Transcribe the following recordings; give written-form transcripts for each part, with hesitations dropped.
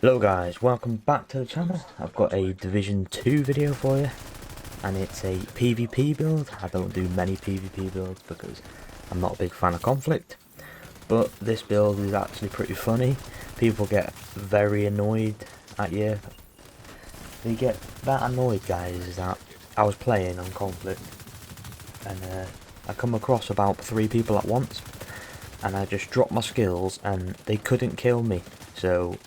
Hello guys, welcome back to the channel. I've got a Division 2 video for you, and it's a PvP build. I don't do many PvP builds because I'm not a big fan of conflict, but this build is actually pretty funny. People get very annoyed at you. They get that annoyed, guys, that I was playing on conflict and I come across about 3 people at once, and I just dropped my skills and they couldn't kill me. So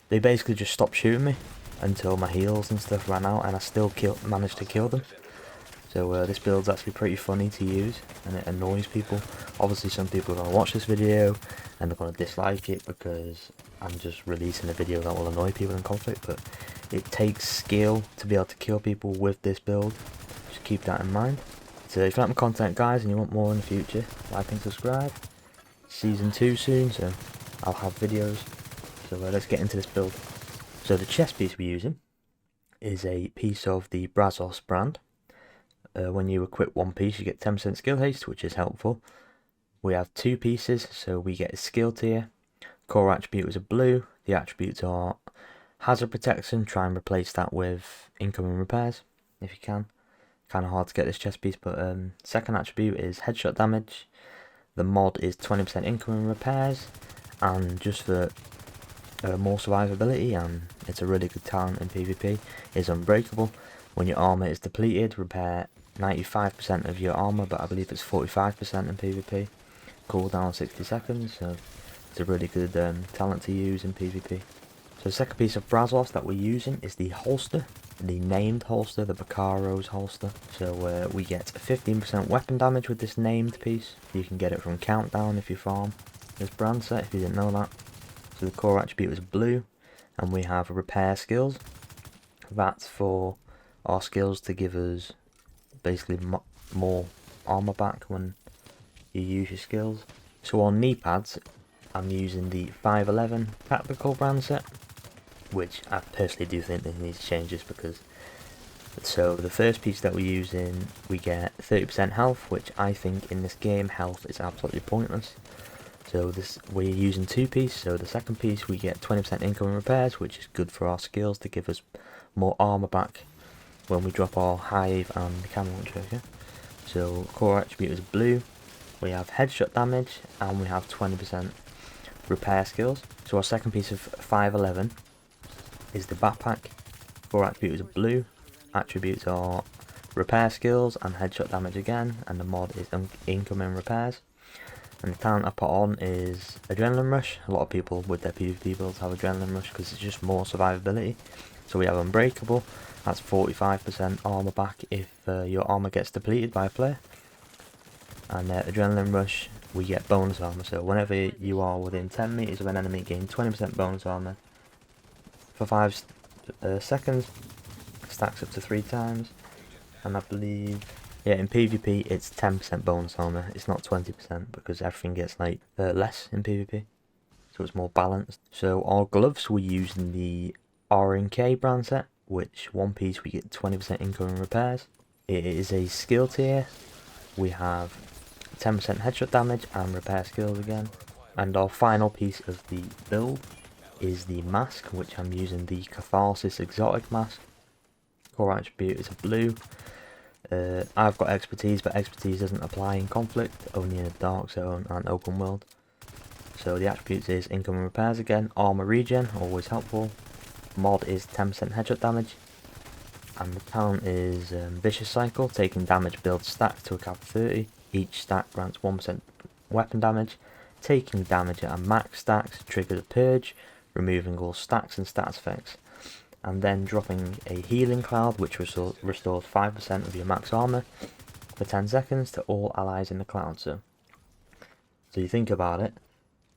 they basically just stopped shooting me until my heals and stuff ran out, and I still managed to kill them. So this build's actually pretty funny to use, and it annoys people. Obviously some people are going to watch this video and they're going to dislike it because I'm just releasing a video that will annoy people in conflict, but it takes skill to be able to kill people with this build. Just keep that in mind. So if you like my content, guys, and you want more in the future, like and subscribe. Season 2 soon, so I'll have videos. So let's get into this build. So the chest piece we're using is a piece of the Brazos brand. When you equip one piece, you get 10% skill haste, which is helpful. We have 2 pieces, so we get a skill tier. Core attribute is a blue. The attributes are hazard protection. Try and replace that with incoming repairs if you can. Kind of hard to get this chest piece, but second attribute is headshot damage. The mod is 20% incoming repairs, and just for more survivability, and it's a really good talent in PvP, is unbreakable. When your armor is depleted, repair 95% of your armor, but I believe it's 45% in PvP. Cooldown 60 seconds, so it's a really good talent to use in PvP. So the second piece of Brazos that we're using is the holster, the named holster, the Bakaro's holster. So we get 15% weapon damage with this named piece. You can get it from Countdown if you farm this brand set, if you didn't know that. So the core attribute is blue, and we have repair skills. That's for our skills to give us basically more armor back when you use your skills. So on knee pads, I'm using the 511 tactical brand set, which I personally do think they need to change this because. So the first piece that we're using, we get 30% health, which I think in this game health is absolutely pointless. So this, we're using 2 pieces. So the second piece we get 20% incoming repairs, which is good for our skills to give us more armor back when we drop our hive and the cannon launcher. Okay? So core attribute is blue. We have headshot damage and we have 20% repair skills. So our second piece of 511 is the backpack. Core attribute is blue. Attributes are repair skills and headshot damage again, and the mod is incoming repairs. And the talent I put on is Adrenaline Rush. A lot of people with their PvP builds have Adrenaline Rush because it's just more survivability. So we have Unbreakable. That's 45% armor back if your armor gets depleted by a player. And Adrenaline Rush, we get bonus armor. So whenever you are within 10 meters of an enemy, gain 20% bonus armor for 5 seconds. Stacks up to 3 times. And I believe, yeah, in PvP it's 10% bonus armor. It's not 20% because everything gets like less in PvP, so it's more balanced. So our gloves, we're using the R&K brand set, which one piece we get 20% incoming repairs. It is a skill tier. We have 10% headshot damage and repair skills again. And our final piece of the build is the mask, which I'm using the Catharsis exotic mask. Core attribute is a blue. I've got expertise, but expertise doesn't apply in conflict, only in a dark zone and open world. So the attributes is incoming repairs again, armor regen, always helpful. Mod is 10% headshot damage, and the talent is vicious cycle. Taking damage builds stacks to a cap of 30. Each stack grants 1% weapon damage. Taking damage at a max stacks triggers a purge, removing all stacks and stats effects. And then dropping a healing cloud, which restores 5% of your max armor for 10 seconds to all allies in the cloud. So you think about it,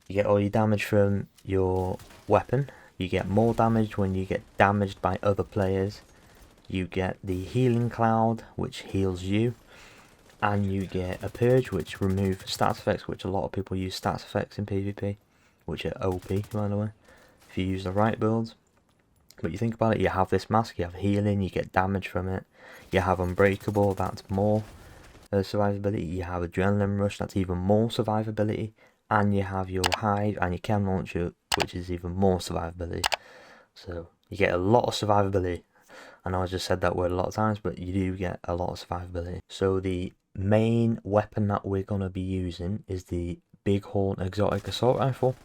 you get all your damage from your weapon, you get more damage when you get damaged by other players, you get the healing cloud, which heals you, and you get a purge, which removes stats effects, which a lot of people use stats effects in PvP, which are OP, by the way, if you use the right builds. But you think about it, you have this mask, you have healing, you get damage from it, you have Unbreakable, that's more survivability, you have Adrenaline Rush, that's even more survivability, and you have your hive and your chem launcher, which is even more survivability. So you get a lot of survivability. I know I just said that word a lot of times, but you do get a lot of survivability. So the main weapon that we're going to be using is the Bighorn Exotic Assault Rifle,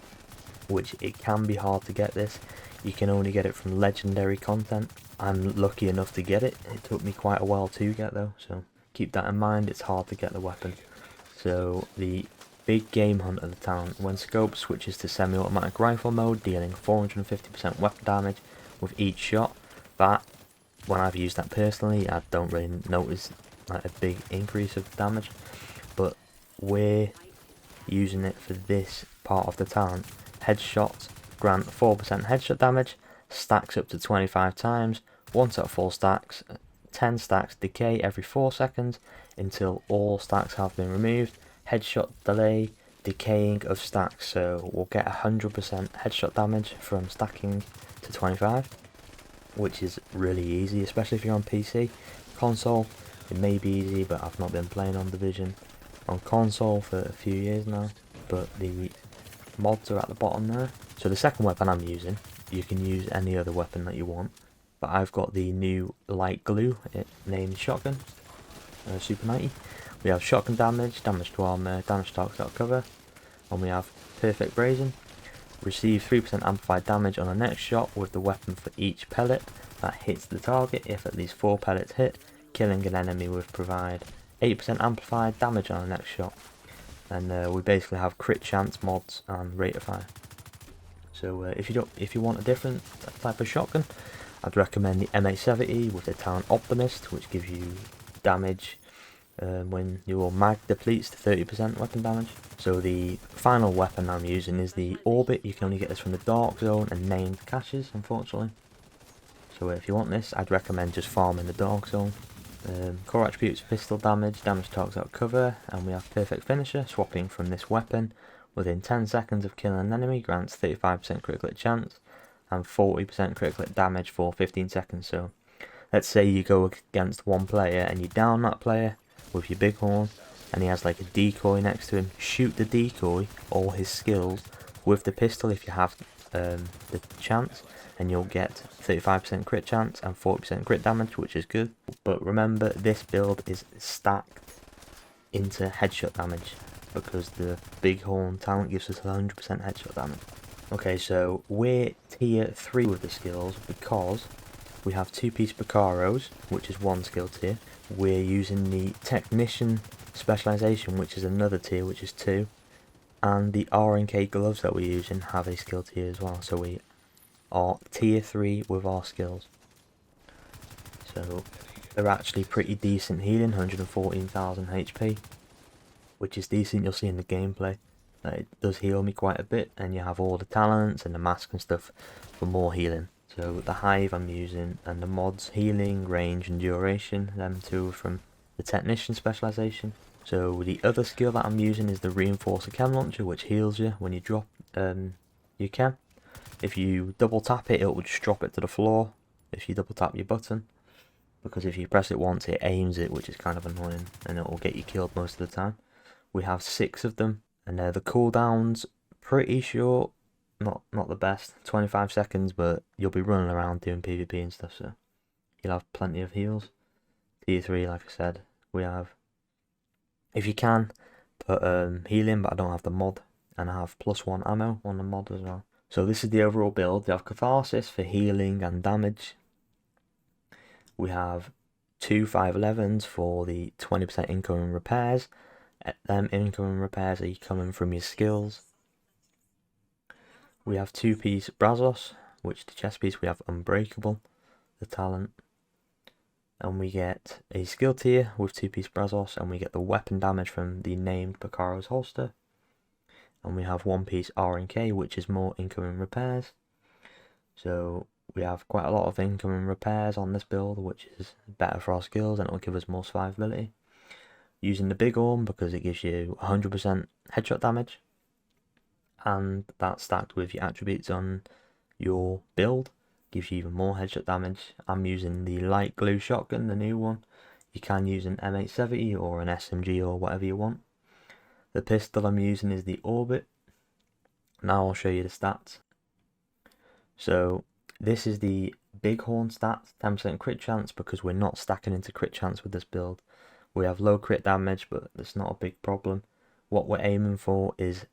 which it can be hard to get this. You can only get it from legendary content. I'm lucky enough to get it. It took me quite a while to get though, so keep that in mind. It's hard to get the weapon. So the big game hunt of the talent, when scope switches to semi-automatic rifle mode, dealing 450% weapon damage with each shot. That, when I've used that personally, I don't really notice like a big increase of damage, but we're using it for this part of the talent. Headshots grant 4% headshot damage, stacks up to 25 times, 1 set of 4 stacks, 10 stacks decay every 4 seconds until all stacks have been removed. Headshot delay, decaying of stacks, so we'll get 100% headshot damage from stacking to 25, which is really easy, especially if you're on PC. Console, it may be easy, but I've not been playing on Division on console for a few years now, but the mods are at the bottom there. So the second weapon I'm using, you can use any other weapon that you want, but I've got the new light glue, it named Shotgun, Super 90. We have shotgun damage, damage to armor, damage to targets out cover, and we have perfect grazing. Receive 3% amplified damage on the next shot with the weapon for each pellet that hits the target. If at least 4 pellets hit, killing an enemy will provide 8% amplified damage on the next shot. And we basically have crit chance mods and rate of fire. So if you want a different type of shotgun, I'd recommend the M870 with the talent Optimist, which gives you damage when your mag depletes to 30% weapon damage. So the final weapon I'm using is the Orbit. You can only get this from the Dark Zone and named caches, unfortunately. So if you want this, I'd recommend just farming the Dark Zone. Core attributes: pistol damage, damage targets out cover, and we have perfect finisher. Swapping from this weapon within 10 seconds of killing an enemy grants 35% critical hit chance and 40% critical hit damage for 15 seconds. So let's say you go against one player and you down that player with your Bighorn, and he has like a decoy next to him. Shoot the decoy or his skills with the pistol if you have the chance, and you'll get 35% crit chance and 40% crit damage, which is good. But remember, this build is stacked into headshot damage because the Bighorn talent gives us 100% headshot damage. Okay, so we're tier 3 with the skills because we have 2-piece Picaros, which is 1 skill tier. We're using the Technician Specialization, which is another tier, which is 2. And the R&K gloves that we're using have a skill tier as well. So we are tier 3 with our skills. So they're actually pretty decent healing, 114,000 HP, which is decent. You'll see in the gameplay that it does heal me quite a bit, and you have all the talents and the mask and stuff for more healing. So the Hive I'm using, and the mods healing, range and duration, them two from the Technician Specialization. So the other skill that I'm using is the Reinforcer Chem Launcher, which heals you when you drop your chem. If you double tap it, it will just drop it to the floor if you double tap your button, because if you press it once it aims it, which is kind of annoying, and it will get you killed most of the time. We have 6 of them, and the cooldowns pretty short, not the best, 25 seconds, but you'll be running around doing PvP and stuff, so you'll have plenty of heals. Tier 3, like I said, we have, if you can, put healing, but I don't have the mod, and I have +1 ammo on the mod as well. So this is the overall build. We have Catharsis for healing and damage. We have 2 511s for the 20% incoming repairs. Them incoming repairs are coming from your skills. We have 2-piece Brazos, which the chest piece we have Unbreakable, the talent. And we get a skill tier with 2-piece Brazos, and we get the weapon damage from the named Picaro's holster. And we have 1-piece R&K, which is more incoming repairs. So we have quite a lot of incoming repairs on this build, which is better for our skills, and it will give us more survivability. Using the Bighorn because it gives you 100% headshot damage, and that's stacked with your attributes on your build, gives you even more headshot damage. I'm using the light glue shotgun, the new one. You can use an M870 or an SMG or whatever you want. The pistol I'm using is the Orbit. Now I'll show you the stats. So this is the bighorn stats, 10% crit chance, because we're not stacking into crit chance with this build. We have low crit damage, but that's not a big problem. What we're aiming for is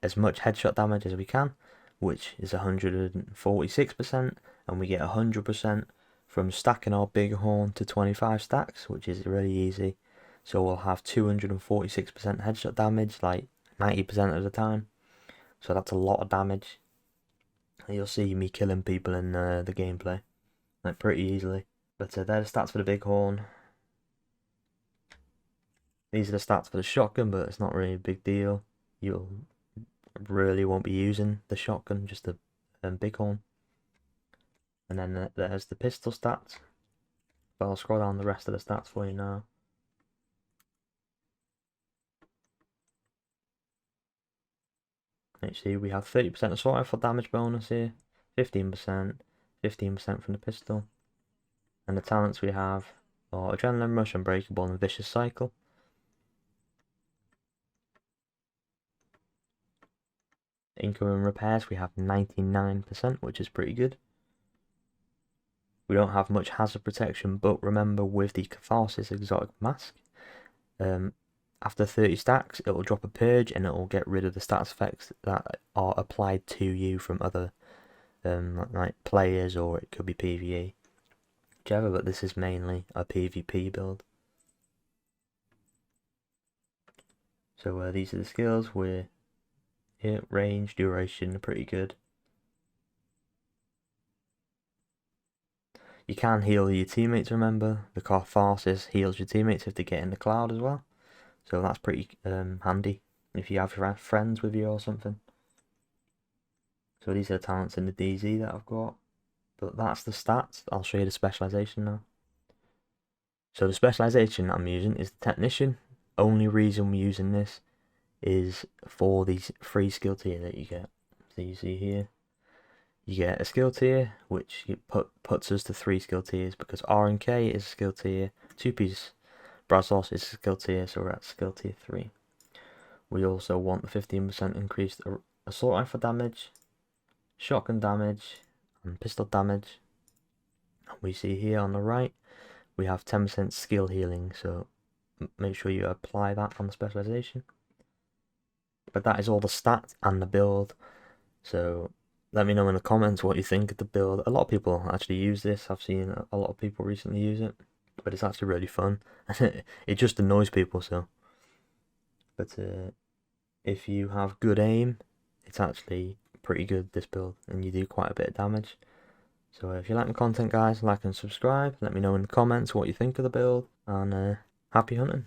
as much headshot damage as we can, which is 146%, and we get 100% from stacking our bighorn to 25 stacks, which is really easy. So we'll have 246% headshot damage, like 90% of the time. So that's a lot of damage. You'll see me killing people in the gameplay, like pretty easily. But they're the stats for the bighorn. These are the stats for the shotgun, but it's not really a big deal. You really won't be using the shotgun, just the bighorn. And then there's the pistol stats. But I'll scroll down the rest of the stats for you now. Actually, we have 30% assault rifle damage bonus here, 15%, 15% from the pistol. And the talents we have are Adrenaline Rush, Unbreakable, and Vicious Cycle. Incoming repairs, we have 99%, which is pretty good. We don't have much hazard protection, but remember with the Catharsis exotic mask, after 30 stacks, it will drop a purge and it will get rid of the stats effects that are applied to you from other like players, or it could be PvE. Whichever, but this is mainly a PvP build. So these are the skills. We're here, range, duration, pretty good. You can heal your teammates, remember. The Catharsis heals your teammates if they get in the cloud as well. So that's pretty handy if you have friends with you or something. So these are the talents in the DZ that I've got. But that's the stats. I'll show you the specialization now. So the specialization I'm using is the Technician. Only reason we're using this is for these free skill tier that you get. So you see here, you get a skill tier, which puts us to 3 skill tiers, because R and K is a skill tier, 2-piece Brazos is a skill tier, so we're at skill tier 3. We also want the 15% increased assault rifle damage, shotgun damage, and pistol damage. And we see here on the right, we have 10% skill healing, so make sure you apply that on the specialization. But that is all the stats and the build. So let me know in the comments what you think of the build. A lot of people actually use this. I've seen a lot of people recently use it, but it's actually really fun. It just annoys people, so. But if you have good aim, it's actually pretty good, this build, and you do quite a bit of damage. So if you like my content, guys, like and subscribe. Let me know in the comments what you think of the build, and happy hunting.